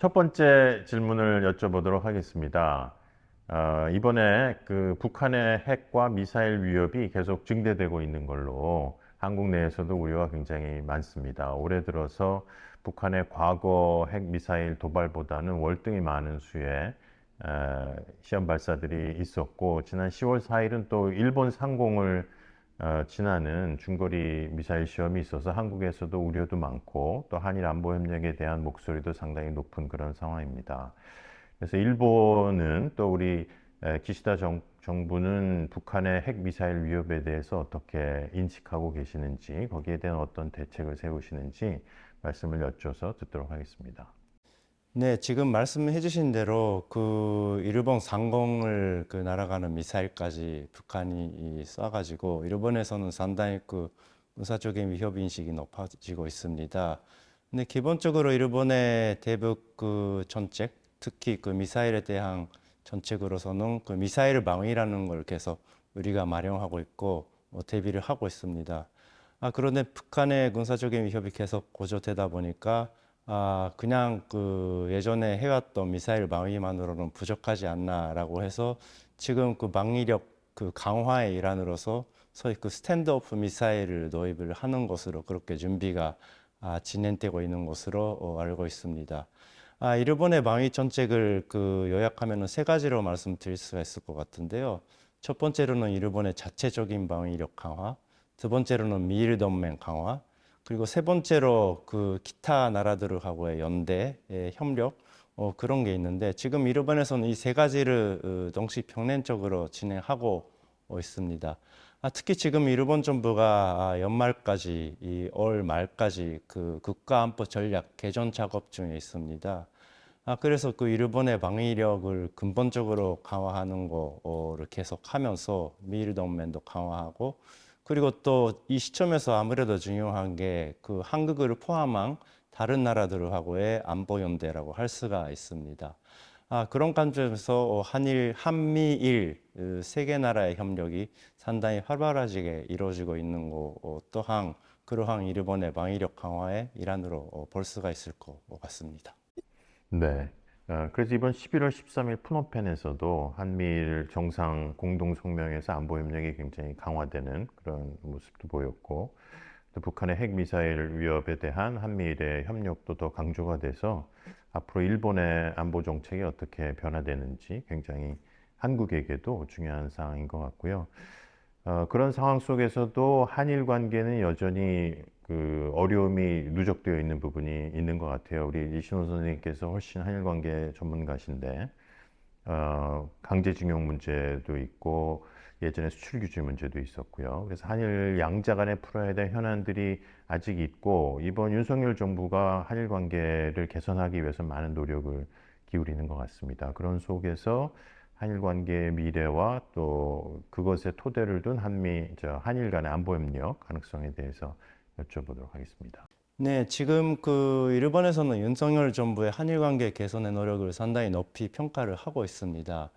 첫 번째 질문을 여쭤보도록 하겠습니다. 이번에 그 북한의 핵과 미사일 위협이 계속 증대되고 있는 걸로 한국 내에서도 우려가 굉장히 많습니다. 올해 들어서 북한의 과거 핵 미사일 도발보다는 월등히 많은 수의 시험 발사들이 있었고, 지난 10월 4일은 또 일본 상공을 지나는 중거리 미사일 시험이 있어서 한국에서도 우려도 많고 또 한일 안보 협력에 대한 목소리도 상당히 높은 그런 상황입니다. 그래서 일본은 또 우리 기시다 정부는 북한의 핵 미사일 위협에 대해서 어떻게 인식하고 계시는지, 거기에 대한 어떤 대책을 세우시는지 말씀을 여쭤서 듣도록 하겠습니다. 네, 지금 말씀해 주신 대로 그 일본 상공을 날아가는 미사일까지 북한이 쏴가지고 일본에서는 상당히 군사적인 위협 인식이 높아지고 있습니다. 근데 기본적으로 일본의 대북 정책, 특히 그 미사일에 대한 정책으로서는 그 미사일 방위라는 걸 계속 우리가 마련하고 있고 대비를 하고 있습니다. 그런데 북한의 군사적인 위협이 계속 고조되다 보니까 그냥 그 예전에 해왔던 미사일 방위만으로는 부족하지 않나라고 해서 지금 그 방위력 그 강화의 일환으로서 소위 그 스탠드오프 미사일을 도입을 하는 것으로 그렇게 준비가 진행되고 있는 것으로 알고 있습니다. 일본의 방위 정책을 그 요약하면은 세 가지로 말씀드릴 수가 있을 것 같은데요. 첫 번째로는 일본의 자체적인 방위력 강화, 두 번째로는 미일 동맹 강화, 그리고 세 번째로 그 기타 나라들하고의 연대, 협력, 그런 게 있는데 지금 일본에서는 이 세 가지를 동시 병행적으로 진행하고 있습니다. 특히 지금 일본 정부가 연말까지, 올 말까지 그 국가안보 전략 개정 작업 중에 있습니다. 그래서 그 일본의 방위력을 근본적으로 강화하는 거를 계속하면서 미일 동맹도 강화하고 그리고 또 이 시점에서 아무래도 중요한 게 그 한국을 포함한 다른 나라들하고의 안보 연대라고 할 수가 있습니다. 그런 관점에서 한미일 세 개 나라의 협력이 상당히 활발하게 이루어지고 있는 거 또한 그러한 일본의 방위력 강화의 일환으로 볼 수가 있을 것 같습니다. 네. 그래서 이번 11월 13일 프놈펜에서도 한미일 정상 공동 성명에서 안보 협력이 굉장히 강화되는 그런 모습도 보였고, 또 북한의 핵 미사일 위협에 대한 한미일의 협력도 더 강조가 돼서 앞으로 일본의 안보 정책이 어떻게 변화되는지 굉장히 한국에게도 중요한 사항인 것 같고요. 그런 상황 속에서도 한일 관계는 여전히 그 어려움이 누적되어 있는 부분이 있는 것 같아요. 우리 이신호 선생님께서 훨씬 한일 관계 전문가신데, 강제징용 문제도 있고 예전에 수출 규제 문제도 있었고요. 그래서 한일 양자 간에 풀어야 될 현안들이 아직 있고, 이번 윤석열 정부가 한일 관계를 개선하기 위해서 많은 노력을 기울이는 것 같습니다. 그런 속에서 한일 관계의 미래와 또 그것에 토대를 둔 한일 간의 안보 협력 가능성에 대해서 여쭤보도록 하겠습니다. 네, 지금 그 일본에서는 윤석열 정부의 한일 관계 개선의 노력을 상당히 높이 평가를 하고 있습니다.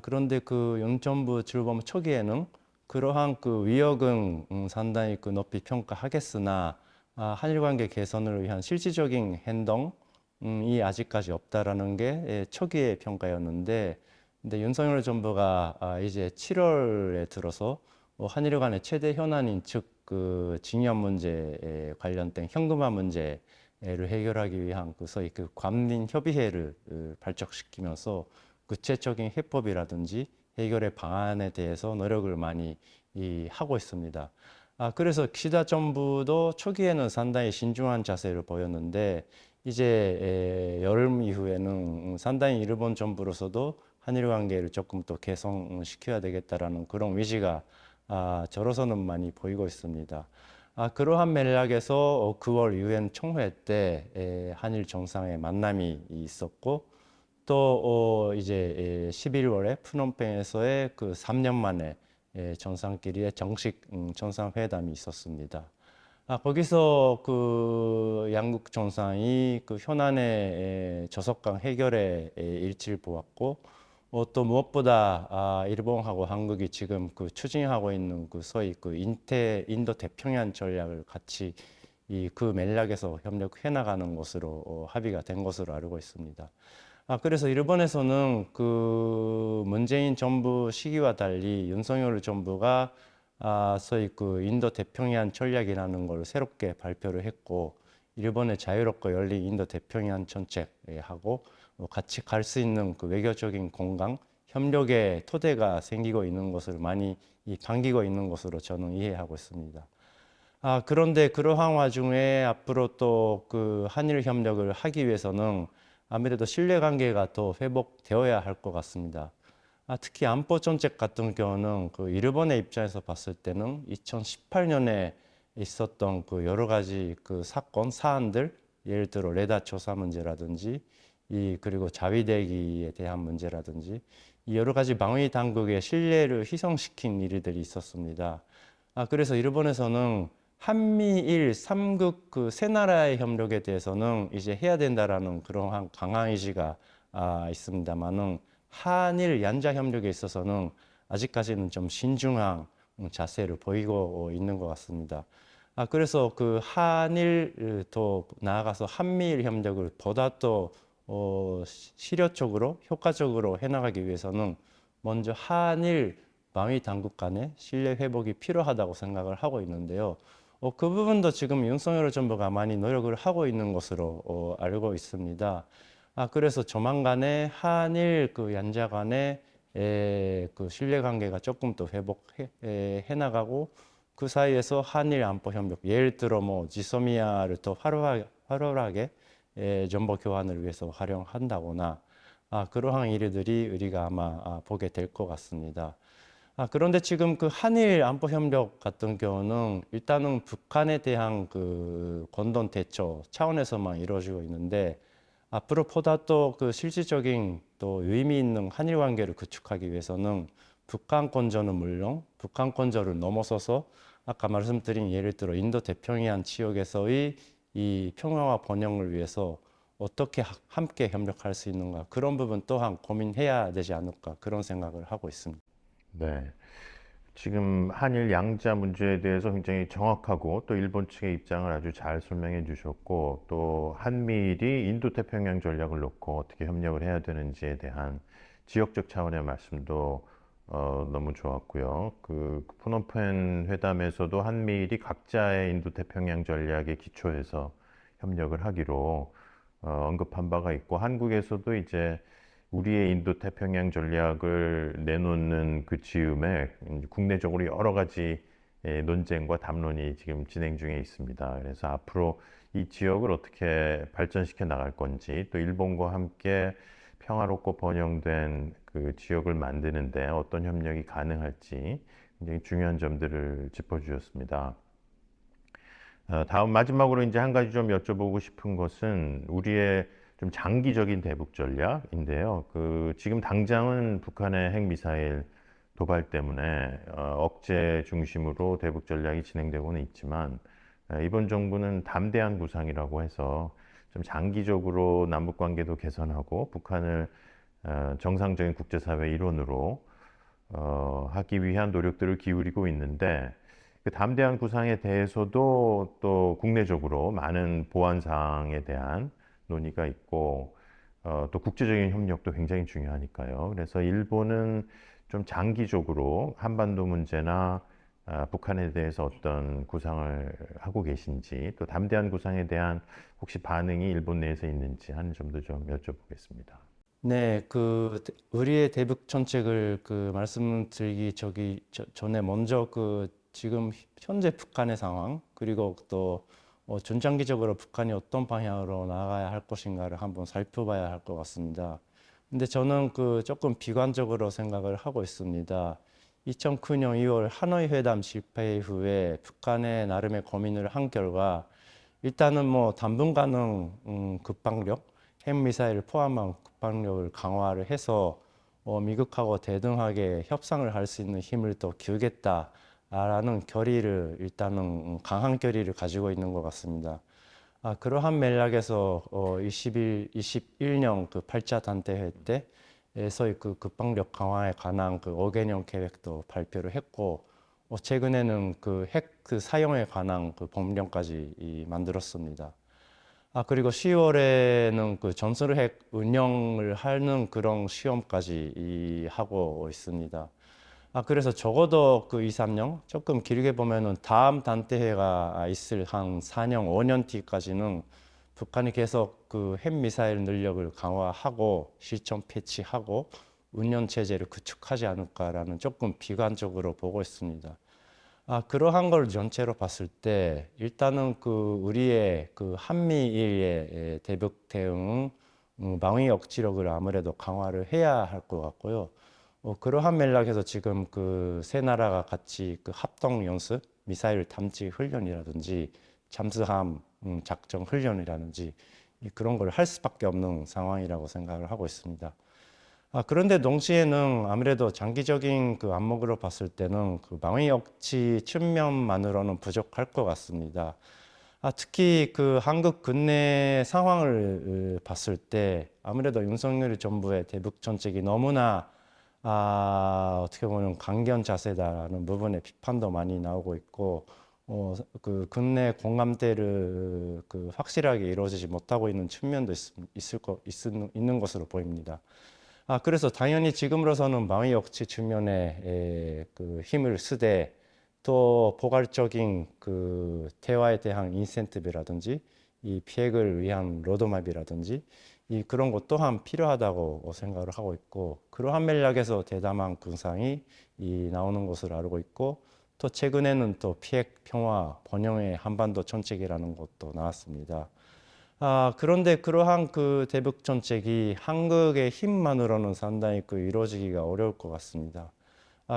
그런데 그 윤 정부 출범 초기에는 그러한 그 위력은 상당히 그 높이 평가하겠으나 한일 관계 개선을 위한 실질적인 행동이 아직까지 없다라는 게 초기의 평가였는데, 근데 윤석열 정부가 이제 7월에 들어서 한일 간의 최대 현안인 즉 그 징역 문제에 관련된 현금화 문제를 해결하기 위한 그 소위 그 관민 협의회를 발족시키면서 구체적인 해법이라든지 해결의 방안에 대해서 노력을 많이 하고 있습니다. 그래서 기시다 정부도 초기에는 상당히 신중한 자세를 보였는데 이제 여름 이후에는 상당히 일본 정부로서도 한일 관계를 조금 더 개선시켜야 되겠다라는 그런 의지가 저로서는 많이 보이고 있습니다. 그러한 맥락에서 9월 유엔 총회 때 한일 정상의 만남이 있었고 또 이제 11월에 프놈펜에서의 그 3년 만에 정상끼리의 정식 정상회담이 있었습니다. 거기서 그 양국 정상이 그 현안의 저속강 해결에 일치를 보았고, 또 무엇보다 일본하고 한국이 지금 그 추진하고 있는 그 소위 그 인도 태평양 전략을 같이 그 맥락에서 협력해 나가는 것으로 합의가 된 것으로 알고 있습니다. 그래서 일본에서는 그 문재인 정부 시기와 달리 윤석열 정부가 소위 그 인도 태평양 전략이라는 걸 새롭게 발표를 했고, 일본의 자유롭고 열린 인도 태평양 정책하고 같이 갈 수 있는 그 외교적인 공강, 협력의 토대가 생기고 있는 것을 많이 반기고 있는 것으로 저는 이해하고 있습니다. 그런데 그러한 와중에 앞으로 또 그 한일 협력을 하기 위해서는 아무래도 신뢰 관계가 더 회복되어야 할 것 같습니다. 특히 안보 정책 같은 경우는 그 일본의 입장에서 봤을 때는 2018년에 있었던 그 여러 가지 그 사건, 사안들, 예를 들어 레다 조사 문제라든지 그리고 자위대기에 대한 문제라든지 이 여러 가지 방위 당국의 신뢰를 희성시킨 일들이 있었습니다. 그래서 일본에서는 한미일 삼국 그 세 나라의 협력에 대해서는 이제 해야 된다라는 그러한 강한 의지가 있습니다만은 한일 양자 협력에 있어서는 아직까지는 좀 신중한 자세를 보이고 있는 것 같습니다. 그래서 그 한일 더 나아가서 한미일 협력을 보다 더 실효적으로 효과적으로 해나가기 위해서는 먼저 한일 방위 당국 간의 신뢰 회복이 필요하다고 생각을 하고 있는데요. 그 부분도 지금 윤석열 정부가 많이 노력을 하고 있는 것으로 알고 있습니다. 그래서 조만간에 한일 그 양자 간의 그 신뢰 관계가 조금 더 회복해 나가고 그 사이에서 한일 안보 협력, 예를 들어 뭐 지소미아를 더 활발하게 정보 교환을 위해서 활용한다거나 그러한 일들이 우리가 아마 보게 될 것 같습니다. 그런데 지금 그 한일 안보 협력 같은 경우는 일단은 북한에 대한 그 권동 대처 차원에서만 이루어지고 있는데 앞으로 보다 또 그 실질적인 또 의미 있는 한일 관계를 구축하기 위해서는 북한 건전은 물론 북한 건전을 넘어서서 아까 말씀드린 예를 들어 인도 태평양 지역에서의 이 평화와 번영을 위해서 어떻게 함께 협력할 수 있는가 그런 부분 또한 고민해야 되지 않을까 그런 생각을 하고 있습니다. 네. 지금 한일 양자 문제에 대해서 굉장히 정확하고 또 일본 측의 입장을 아주 잘 설명해 주셨고 또 한미일이 인도태평양 전략을 놓고 어떻게 협력을 해야 되는지에 대한 지역적 차원의 말씀도 너무 좋았고요. 그 푸놈펜 회담에서도 한미일이 각자의 인도태평양 전략에 기초해서 협력을 하기로 언급한 바가 있고 한국에서도 이제 우리의 인도 태평양 전략을 내놓는 그 즈음에 국내적으로 여러 가지 논쟁과 담론이 지금 진행 중에 있습니다. 그래서 앞으로 이 지역을 어떻게 발전시켜 나갈 건지 또 일본과 함께 평화롭고 번영된 그 지역을 만드는데 어떤 협력이 가능할지 굉장히 중요한 점들을 짚어주셨습니다. 다음 마지막으로 이제 한 가지 좀 여쭤보고 싶은 것은 우리의 좀 장기적인 대북 전략인데요. 그 지금 당장은 북한의 핵미사일 도발 때문에 억제 중심으로 대북 전략이 진행되고는 있지만 이번 정부는 담대한 구상이라고 해서 좀 장기적으로 남북 관계도 개선하고 북한을 정상적인 국제사회 일원으로 하기 위한 노력들을 기울이고 있는데 그 담대한 구상에 대해서도 또 국내적으로 많은 보완 사항에 대한 논의가 있고 또 국제적인 협력도 굉장히 중요하니까요. 그래서 일본은 좀 장기적으로 한반도 문제나 북한에 대해서 어떤 구상을 하고 계신지 또 담대한 구상에 대한 혹시 반응이 일본 내에서 있는지 하는 점도 좀 여쭤보겠습니다. 네, 우리의 대북 정책을 말씀드리기 전에 먼저 지금 현재 북한의 상황 그리고 또 중장기적으로 북한이 어떤 방향으로 나아가야 할 것인가를 한번 살펴봐야 할 것 같습니다. 근데 저는 조금 비관적으로 생각을 하고 있습니다. 2009년 2월 하노이 회담 실패 이후에 북한의 나름의 고민을 한 결과 일단은 뭐 당분간은 국방력, 핵미사일을 포함한 국방력을 강화를 해서 미국하고 대등하게 협상을 할 수 있는 힘을 더 기울겠다라는 결의를 일단은 강한 결의를 가지고 있는 것 같습니다. 그러한 맥락에서 21년 그 8차 단대회 때에서의 그 국방력 강화에 관한 그 5개년 계획도 발표를 했고 최근에는 그 핵 그 사용에 관한 그 법령까지 만들었습니다. 그리고 10월에는 그 전술핵 운영을 하는 그런 시험까지 하고 있습니다. 그래서 적어도 그 2, 3년, 조금 길게 보면은 다음 단대회가 있을 한 4년, 5년 뒤까지는 북한이 계속 그 핵미사일 능력을 강화하고 실전 패치하고 운영 체제를 구축하지 않을까라는 조금 비관적으로 보고 있습니다. 그러한 걸 전체로 봤을 때 일단은 그 우리의 그 한미일의 대북 대응은 방위 억지력을 아무래도 강화를 해야 할 것 같고요. 그러한 맥락에서 지금 그 세 나라가 같이 그 합동 연습, 미사일 탐지 훈련이라든지 잠수함 작전 훈련이라든지 그런 걸 할 수밖에 없는 상황이라고 생각을 하고 있습니다. 그런데 동시에는 아무래도 장기적인 그 안목으로 봤을 때는 그 방위 억지 측면만으로는 부족할 것 같습니다. 특히 그 한국 국내 상황을 봤을 때 아무래도 윤석열 정부의 대북 정책이 너무나 어떻게 보면 강경 자세다라는 부분에 비판도 많이 나오고 있고, 그 국내 공감대를 그 확실하게 이루어지지 못하고 있는 측면도 있는 것으로 보입니다. 그래서 당연히 지금으로서는 방위 억지 측면에 그 힘을 쓰되 또 포괄적인 그 대화에 대한 인센티브라든지 이 피해를 위한 로드맵이라든지 그런 것 또한 필요하다고 생각을 하고 있고, 그러한 맥락에서 대담한 군상이 나오는 것을 알고 있고, 또 최근에는 또 피핵 평화 번영의 한반도 정책이라는 것도 나왔습니다. 그런데 그러한 그 대북 정책이 한국의 힘만으로는 상당히 그 이루어지기가 어려울 것 같습니다.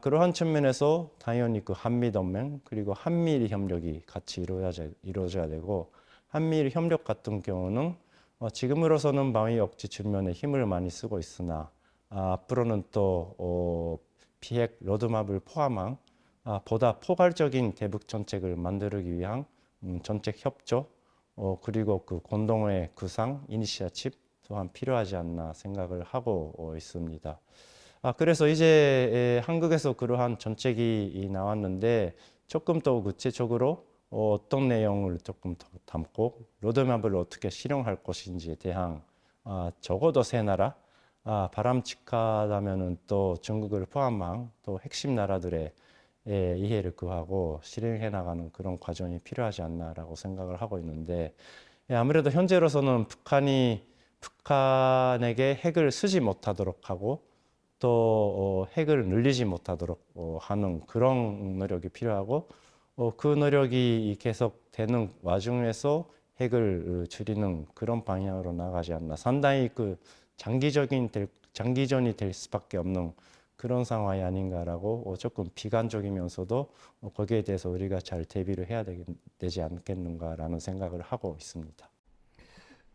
그러한 측면에서 당연히 그 한미동맹 그리고 한미일 협력이 같이 이루어져야 되고, 한미일 협력 같은 경우는 지금으로서는 방위 억지 측면에 힘을 많이 쓰고 있으나 앞으로는 또 비핵 로드맵을 포함한 보다 포괄적인 대북 정책을 만들기 위한 정책 협조 그리고 그 공동의 구상 이니시어티브 또한 필요하지 않나 생각을 하고 있습니다. 그래서 이제 한국에서 그러한 정책이 나왔는데 조금 더 구체적으로 어떤 내용을 조금 더 담고 로드맵을 어떻게 실행할 것인지에 대한 적어도 세 나라 바람직하다면은 또 중국을 포함한 또 핵심 나라들의 이해를 구하고 실행해 나가는 그런 과정이 필요하지 않나라고 생각을 하고 있는데, 아무래도 현재로서는 북한에게 핵을 쓰지 못하도록 하고 또 핵을 늘리지 못하도록 하는 그런 노력이 필요하고, 그 노력이 계속되는 와중에서 핵을 줄이는 그런 방향으로 나가지 않나, 상당히 그 장기전이 될 수밖에 없는 그런 상황이 아닌가라고 조금 비관적이면서도 거기에 대해서 우리가 잘 대비를 해야 되지 않겠는가라는 생각을 하고 있습니다.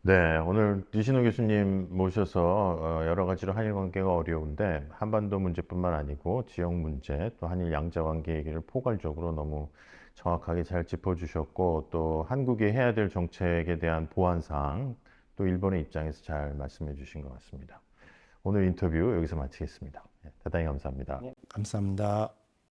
네, 오늘 이신호 교수님 모셔서 여러 가지로 한일 관계가 어려운데 한반도 문제뿐만 아니고 지역 문제 또 한일 양자 관계 얘기를 포괄적으로 너무 정확하게 잘 짚어주셨고, 또 한국이 해야 될 정책에 대한 보완사항 또 일본의 입장에서 잘 말씀해 주신 것 같습니다. 오늘 인터뷰 여기서 마치겠습니다. 대단히 감사합니다. 감사합니다.